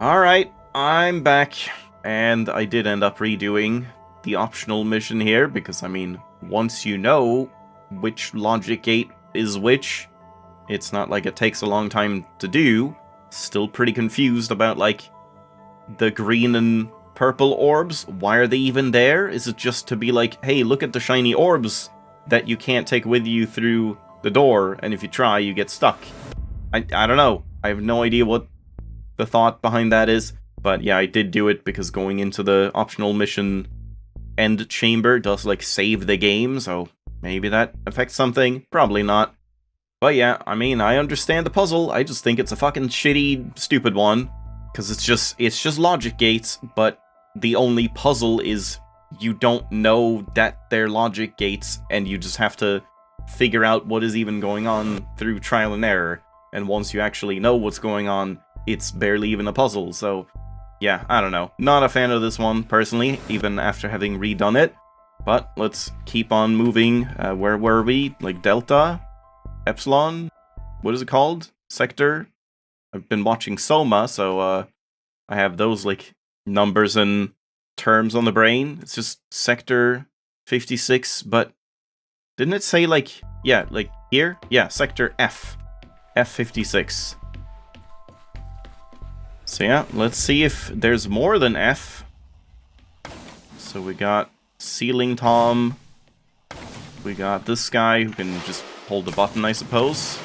Alright, I'm back, and I did end up redoing the optional mission here, because, I mean, once you know which logic gate is which, it's not like it takes a long time to do. Still pretty confused about, like, the green and purple orbs. Why are they even there? Is it just to be like, hey, look at the shiny orbs that you can't take with you through the door, and if you try, you get stuck? I don't know. I have no idea what the thought behind that is, but yeah, I did do it because going into the optional mission end chamber does, like, save the game, so maybe that affects something. Probably not. But yeah, I mean, I understand the puzzle. I just think it's a fucking shitty, stupid one, because it's just logic gates, but the only puzzle is you don't know that they're logic gates, and you just have to figure out what is even going on through trial and error. And once you actually know what's going on, it's barely even a puzzle, so yeah, I don't know. Not a fan of this one, personally, even after having redone it. But let's keep on moving. Where were we? Like, Delta? Epsilon? What is it called? Sector? I've been watching Soma, so I have those, like, numbers and terms on the brain. It's just Sector 56, but didn't it say, like, yeah, like, here? Yeah, Sector F. F56. So yeah, let's see if there's more than F. So we got Ceiling Tom. We got this guy who can just hold the button, I suppose.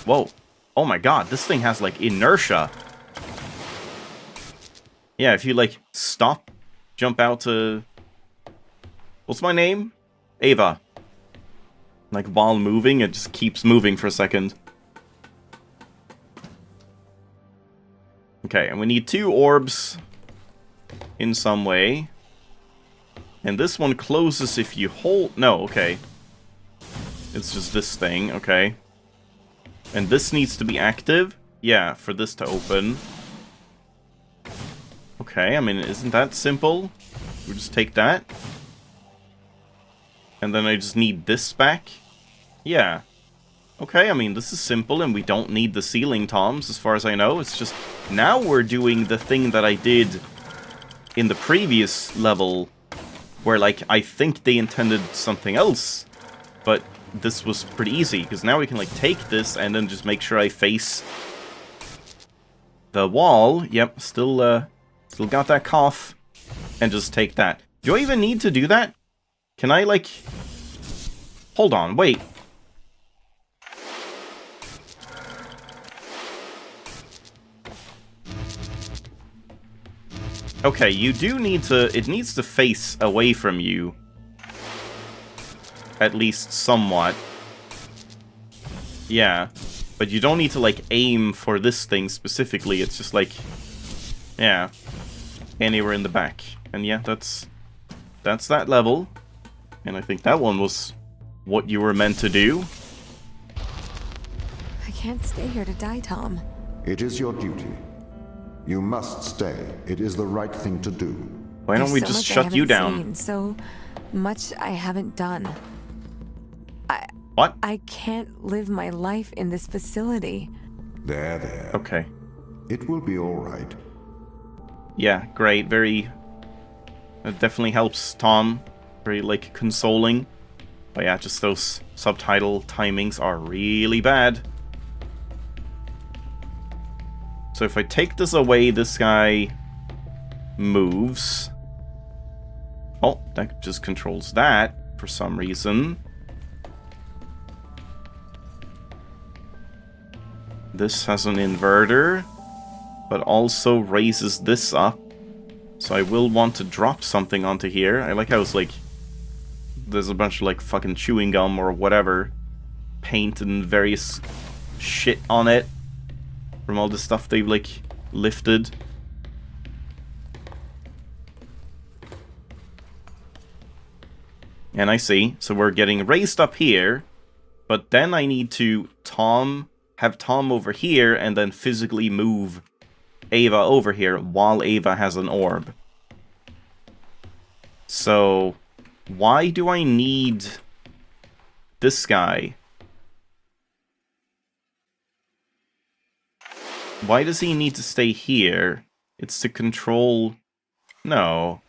Whoa. Oh my god, this thing has, like, inertia. Yeah, if you, like, stop, jump out to... What's my name? Ava. Like, while moving, it just keeps moving for a second. Okay, and we need 2 orbs in some way. And this one closes if you hold... No, okay. It's just this thing, okay. And this needs to be active? Yeah, for this to open. Okay, I mean, isn't that simple? We just take that. And then I just need this back? Yeah. Okay, I mean, this is simple, and we don't need the ceiling toms, as far as I know. It's just, now we're doing the thing that I did in the previous level, where, like, I think they intended something else, but this was pretty easy, because now we can, like, take this, and then just make sure I face the wall. Yep, still got that cough, and just take that. Do I even need to do that? Can I, like... Hold on, wait. Okay, you do need to... It needs to face away from you. At least somewhat. Yeah. But you don't need to, like, aim for this thing specifically. It's just, like... Yeah. Anywhere in the back. And yeah, that's that level. And I think that one was what you were meant to do. I can't stay here to die, Tom. It is your duty. You must stay. It is the right thing to do. Why don't we just shut you down? Seen, so much I haven't done. What? I can't live my life in this facility. There. Okay. It will be all right. Yeah, great. Very... That definitely helps Tom. Very, like, consoling. But yeah, just those subtitle timings are really bad. So if I take this away, this guy moves. Oh, that just controls that for some reason. This has an inverter, but also raises this up. So I will want to drop something onto here. I like how it's like, there's a bunch of, like, fucking chewing gum or whatever, paint and various shit on it from all the stuff they've, like, lifted. And I see. So we're getting raised up here, but then I need to have Tom over here and then physically move Ava over here while Ava has an orb. So why do I need this guy? Why does he need to stay here? It's to control... No.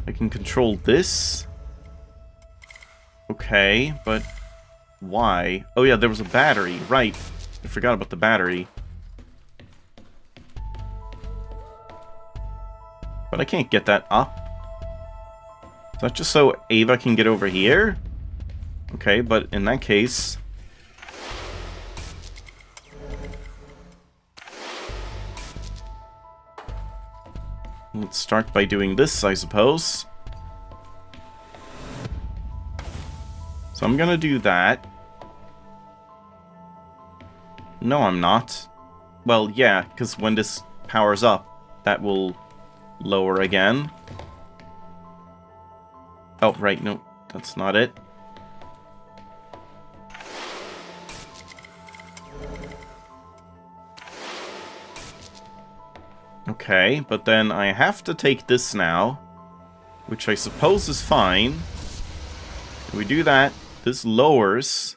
I can control this? Okay, but... Why? Oh yeah, there was a battery. Right. I forgot about the battery. But I can't get that up. Is that just so Ava can get over here? Okay, but in that case... Let's start by doing this, I suppose. So I'm gonna do that. No, I'm not. Well, yeah, because when this powers up, that will lower again. Oh, right, no, that's not it. Okay, but then I have to take this now, which I suppose is fine. If we do that, this lowers.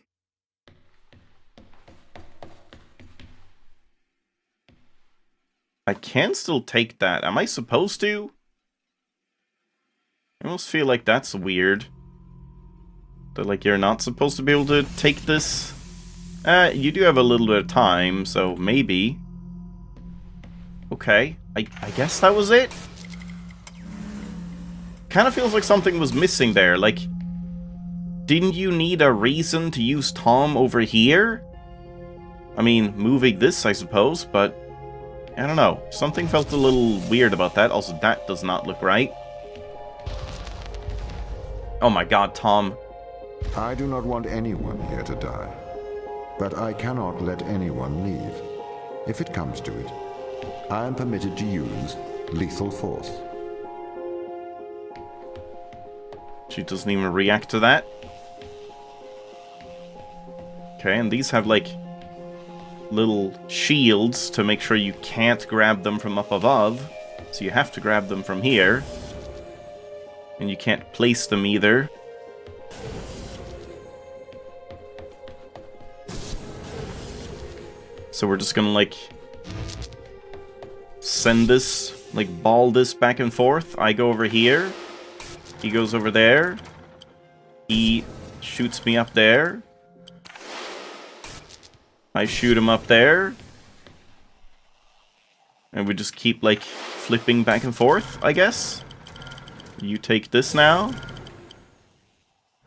I can still take that. Am I supposed to? I almost feel like that's weird. That, like, you're not supposed to be able to take this. You do have a little bit of time, so maybe. Okay, I guess that was it? Kind of feels like something was missing there, like... Didn't you need a reason to use Tom over here? I mean, moving this, I suppose, but... I don't know. Something felt a little weird about that. Also, that does not look right. Oh my god, Tom. I do not want anyone here to die. But I cannot let anyone leave. If it comes to it, I am permitted to use lethal force. She doesn't even react to that. Okay, and these have, like, little shields to make sure you can't grab them from up above. So you have to grab them from here. And you can't place them either. So we're just gonna, like, send this, like, ball this back and forth. I go over here. He goes over there. He shoots me up there. I shoot him up there. And we just keep, like, flipping back and forth, I guess. You take this now.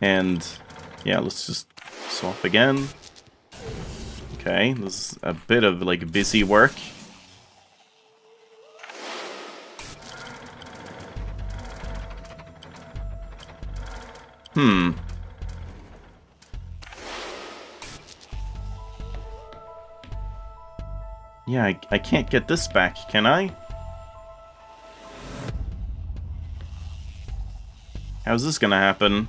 And, yeah, let's just swap again. Okay, this is a bit of, like, busy work. Yeah, I can't get this back, can I? How's this gonna happen?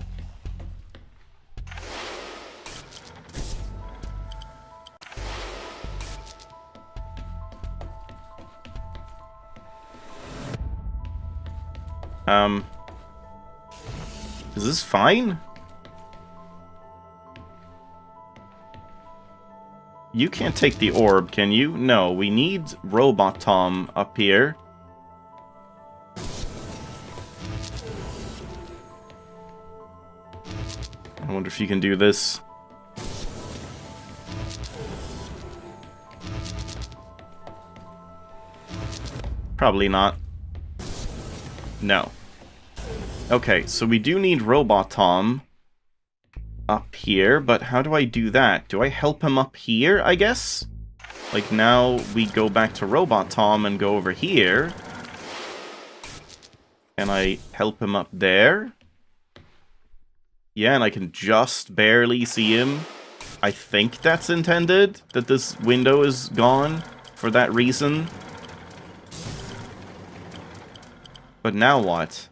Is this fine? You can't take the orb, can you? No, we need Robot Tom up here. I wonder if you can do this. Probably not. No. Okay, so we do need Robot Tom up here, but how do I do that? Do I help him up here, I guess? Like, now we go back to Robot Tom and go over here. Can I help him up there? Yeah, and I can just barely see him. I think that's intended, that this window is gone for that reason. But now what?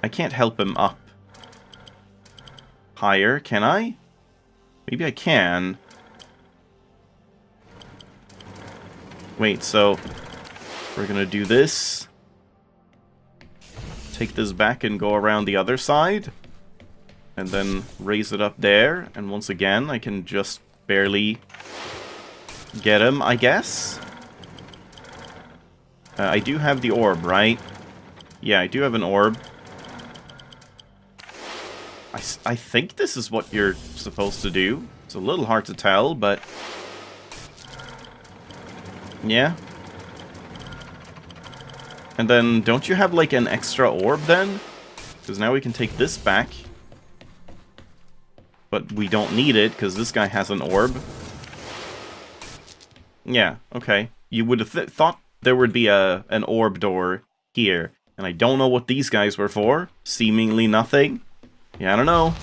I can't help him up higher, can I? Maybe I can. Wait, so we're gonna do this. Take this back and go around the other side. And then raise it up there. And once again, I can just barely get him, I guess. I do have the orb, right? Yeah, I do have an orb. I think this is what you're supposed to do. It's a little hard to tell, but... yeah. And then, don't you have, like, an extra orb, then? Because now we can take this back. But we don't need it, because this guy has an orb. Yeah, okay. You would have thought there would be an orb door here. And I don't know what these guys were for. Seemingly nothing. Yeah, I don't know.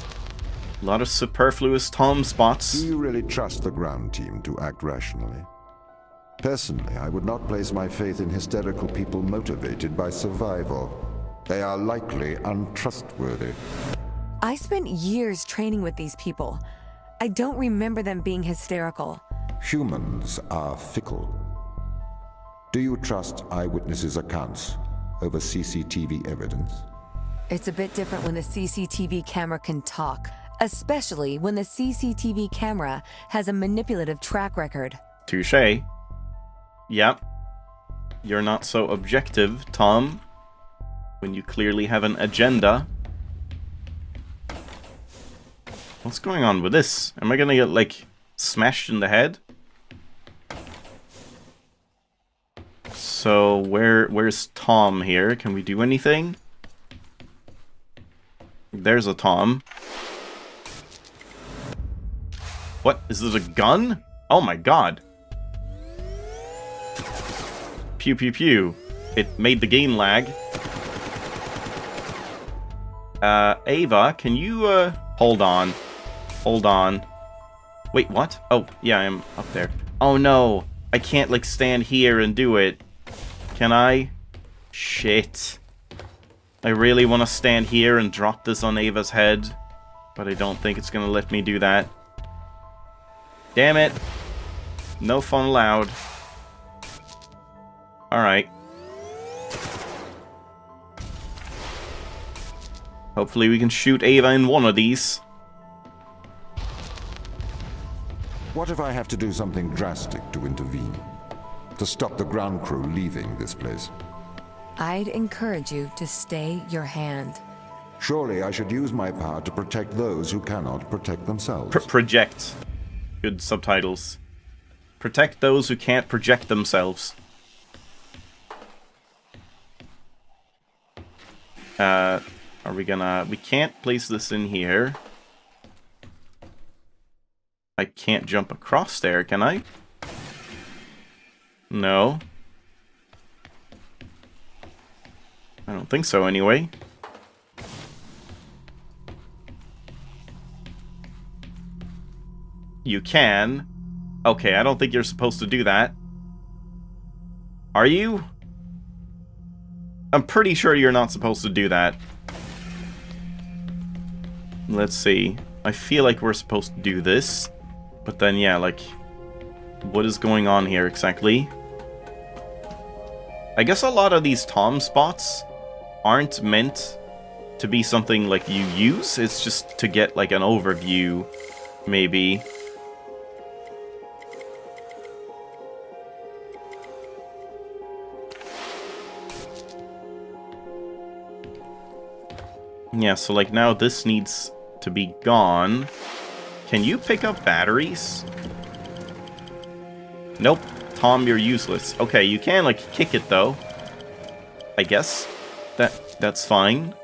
A lot of superfluous Tom spots. Do you really trust the ground team to act rationally? Personally, I would not place my faith in hysterical people motivated by survival. They are likely untrustworthy. I spent years training with these people. I don't remember them being hysterical. Humans are fickle. Do you trust eyewitnesses' accounts over CCTV evidence? It's a bit different when the CCTV camera can talk, especially when the CCTV camera has a manipulative track record. Touché. Yep. You're not so objective, Tom. When you clearly have an agenda. What's going on with this? Am I gonna get, like, smashed in the head? So, where's Tom here? Can we do anything? There's a Tom. What? Is this a gun? Oh my god. Pew pew pew. It made the game lag. Ava, can you, hold on. Hold on. Wait, what? Oh, yeah, I'm up there. Oh no. I can't, like, stand here and do it. Can I? Shit. I really want to stand here and drop this on Ava's head, but I don't think it's gonna let me do that. Damn it. No fun allowed. Alright. Hopefully we can shoot Ava in one of these. What if I have to do something drastic to intervene? To stop the ground crew leaving this place? I'd encourage you to stay your hand. Surely I should use my power to protect those who cannot protect themselves. Project. Good subtitles. Protect those who can't project themselves. Are we gonna... we can't place this in here. I can't jump across there, can I? No. I don't think so, anyway. You can. Okay, I don't think you're supposed to do that. Are you? I'm pretty sure you're not supposed to do that. Let's see. I feel like we're supposed to do this. But then, yeah, like... what is going on here, exactly? I guess a lot of these Tom spots aren't meant to be something, like, you use. It's just to get, like, an overview, maybe. Yeah, so, like, now this needs to be gone. Can you pick up batteries? Nope. Tom, you're useless. Okay, you can, like, kick it, though. I guess. That's fine.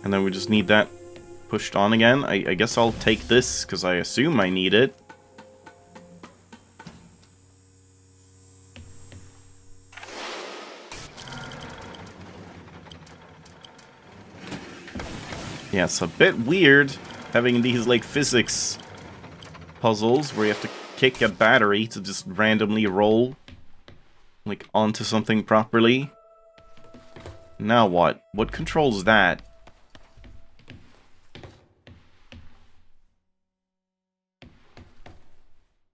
And then we just need that pushed on again. I guess I'll take this, because I assume I need it. Yeah, it's a bit weird having these, like, physics puzzles where you have to kick a battery to just randomly roll, like, onto something properly. Now what? What controls that?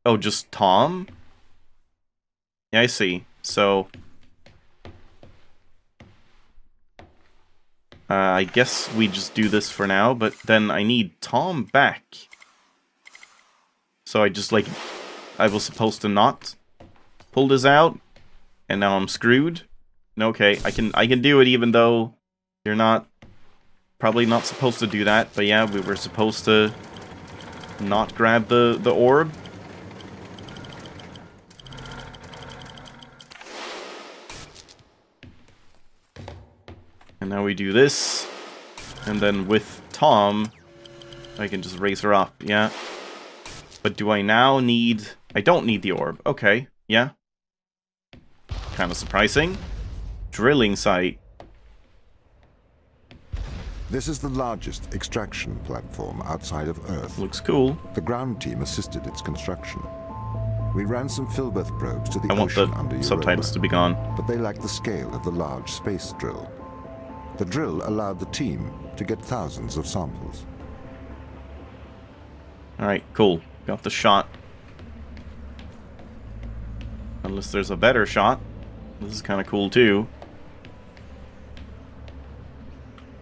Oh, just Tom? Yeah, I see. So... I guess we just do this for now, but then I need Tom back. So I just, like, I was supposed to not pull this out, and now I'm screwed. Okay, I can do it even though you're probably not supposed to do that, but yeah, we were supposed to not grab the orb. And now we do this, and then with Tom, I can just raise her up, yeah. But do I now need... I don't need the orb. Okay, yeah. Kind of surprising. Drilling site. This is the largest extraction platform outside of Earth. Looks cool. The ground team assisted its construction. We ran some Filbert probes to the I want ocean the under Europa, subtitles to be gone. but they lacked the scale of the large space drill. The drill allowed the team to get thousands of samples. Alright, cool. Got the shot. Unless there's a better shot. This is kind of cool too.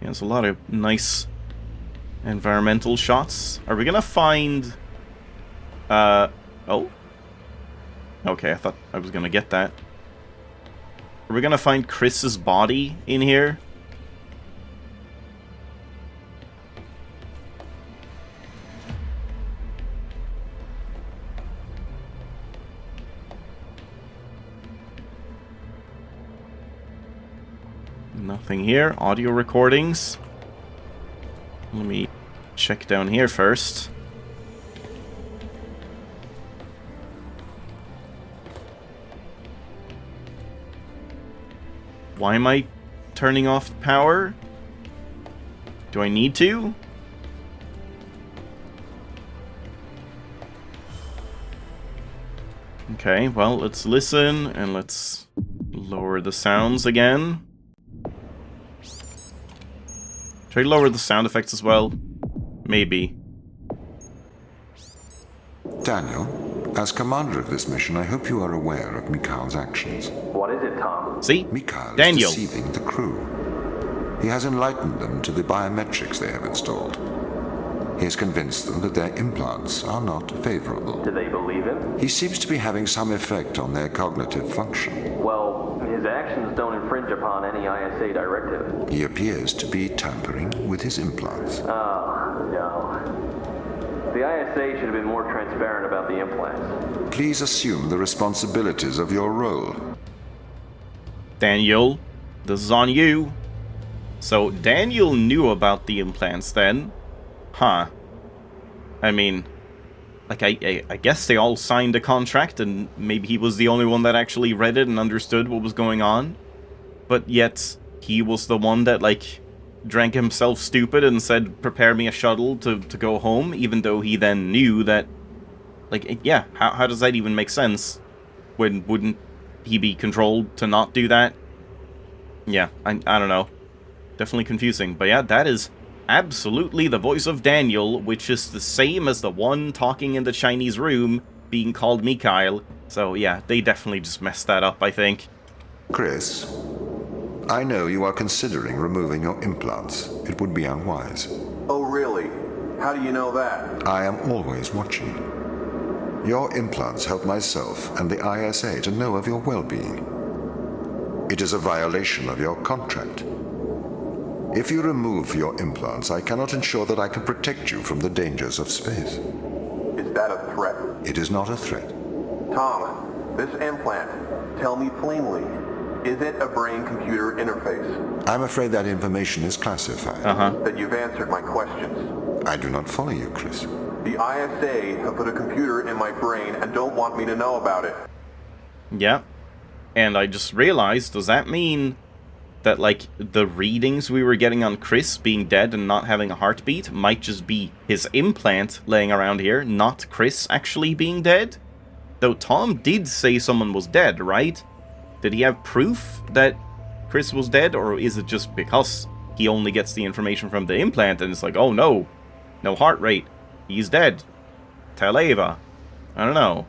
Yeah, there's a lot of nice environmental shots. Are we gonna find... Oh? Okay, I thought I was gonna get that. Are we gonna find Chris's body in here? Nothing here. Audio recordings. Let me check down here first. Why am I turning off the power? Do I need to? Okay, well, let's listen and let's lower the sounds again. Should I lower the sound effects as well? Maybe. Daniel, as commander of this mission, I hope you are aware of Mikhail's actions. What is it, Tom? See? Mikhail Daniel. is deceiving the crew. He has enlightened them to the biometrics they have installed. He has convinced them that their implants are not favorable. Do they believe him? He seems to be having some effect on their cognitive function. Well, his actions don't infringe upon any ISA directive. He appears to be tampering with his implants. Oh, no. The ISA should have been more transparent about the implants. Please assume the responsibilities of your role. Daniel, this is on you. So, Daniel knew about the implants then. Huh. I mean, like, I guess they all signed a contract, and maybe he was the only one that actually read it and understood what was going on. But yet, he was the one that, like, drank himself stupid and said, prepare me a shuttle to go home, even though he then knew that, like, yeah, how does that even make sense? When wouldn't he be controlled to not do that? Yeah, I don't know. Definitely confusing. But yeah, that is absolutely the voice of Daniel, which is the same as the one talking in the Chinese room being called Mikhail. So yeah, they definitely just messed that up, I think. Chris, I know you are considering removing your implants. It would be unwise. Oh, really? How do you know that? I am always watching. Your implants help myself and the ISA to know of your well-being. It is a violation of your contract. If you remove your implants, I cannot ensure that I can protect you from the dangers of space. Is that a threat? It is not a threat. Tom, this implant, tell me plainly, is it a brain-computer interface? I'm afraid that information is classified. Then you've answered my questions. I do not follow you, Chris. The ISA have put a computer in my brain and don't want me to know about it. Yeah. And I just realized, does that mean that, like, the readings we were getting on Chris being dead and not having a heartbeat might just be his implant laying around here, not Chris actually being dead? Though Tom did say someone was dead, right? Did he have proof that Chris was dead, or is it just because he only gets the information from the implant and it's like, oh no, no heart rate, he's dead. Tell Ava. I don't know.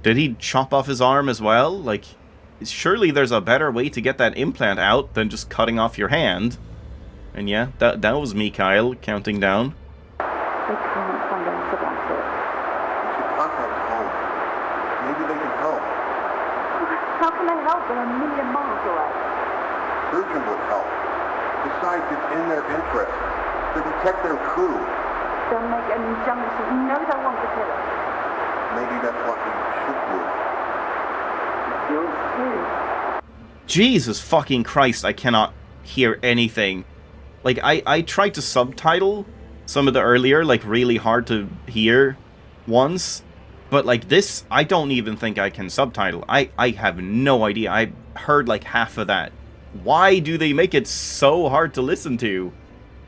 Did he chop off his arm as well? Like, surely there's a better way to get that implant out than just cutting off your hand. And yeah, that was Mikhail counting down. They can't find answer like it. We should contact home. Maybe they can help. How can they help? They're a million miles away. Surgeon would help. Besides, it's in their interest to protect their crew. They'll make an injunction. You know they want to kill us. Maybe that's what we should do. It's yours too. Jesus fucking Christ, I cannot hear anything. Like, I tried to subtitle some of the earlier, like, really hard to hear ones. But, like, this, I don't even think I can subtitle. I have no idea. I heard, like, half of that. Why do they make it so hard to listen to?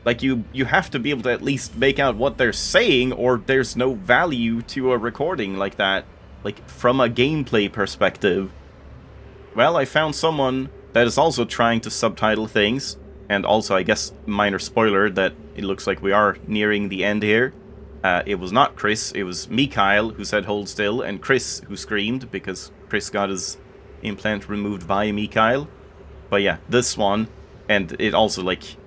Like, you have to be able to at least make out what they're saying, or there's no value to a recording like that. Like, from a gameplay perspective. Well, I found someone that is also trying to subtitle things. And also, I guess, minor spoiler that it looks like we are nearing the end here. It was not Chris, it was Mikhail who said hold still, and Chris who screamed because Chris got his implant removed by Mikhail. But yeah, this one, and it also, like,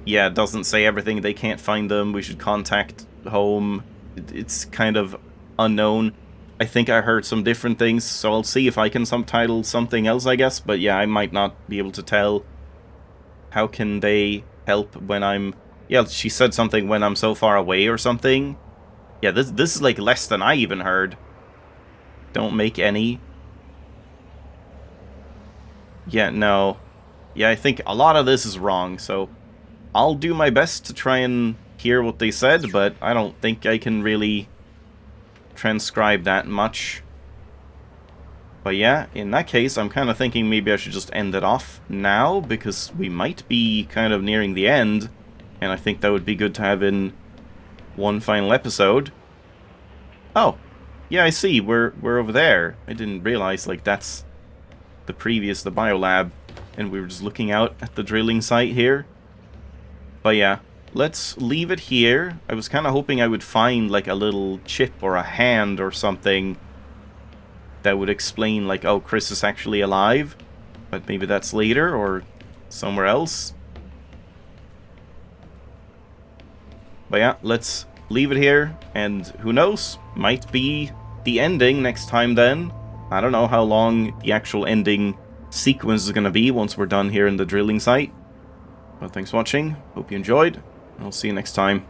yeah, it doesn't say everything. They can't find them, we should contact home. It's kind of unknown. I think I heard some different things, so I'll see if I can subtitle something else, I guess. But yeah, I might not be able to tell. How can they help when I'm... Yeah, she said something when I'm so far away or something. Yeah, this is like less than I even heard. Don't make any. Yeah, no. Yeah, I think a lot of this is wrong, so I'll do my best to try and hear what they said, but I don't think I can really transcribe that much. But yeah, in that case, I'm kind of thinking maybe I should just end it off now, because we might be kind of nearing the end, and I think that would be good to have in one final episode. Oh, yeah, I see, we're over there. I didn't realize, like, that's the biolab, and we were just looking out at the drilling site here. But yeah, let's leave it here. I was kind of hoping I would find, like, a little chip or a hand or something that would explain, like, oh, Chris is actually alive. But maybe that's later, or somewhere else. But yeah, let's leave it here, and who knows? Might be the ending next time then. I don't know how long the actual ending sequence is going to be once we're done here in the drilling site. But thanks for watching, hope you enjoyed, and I'll see you next time.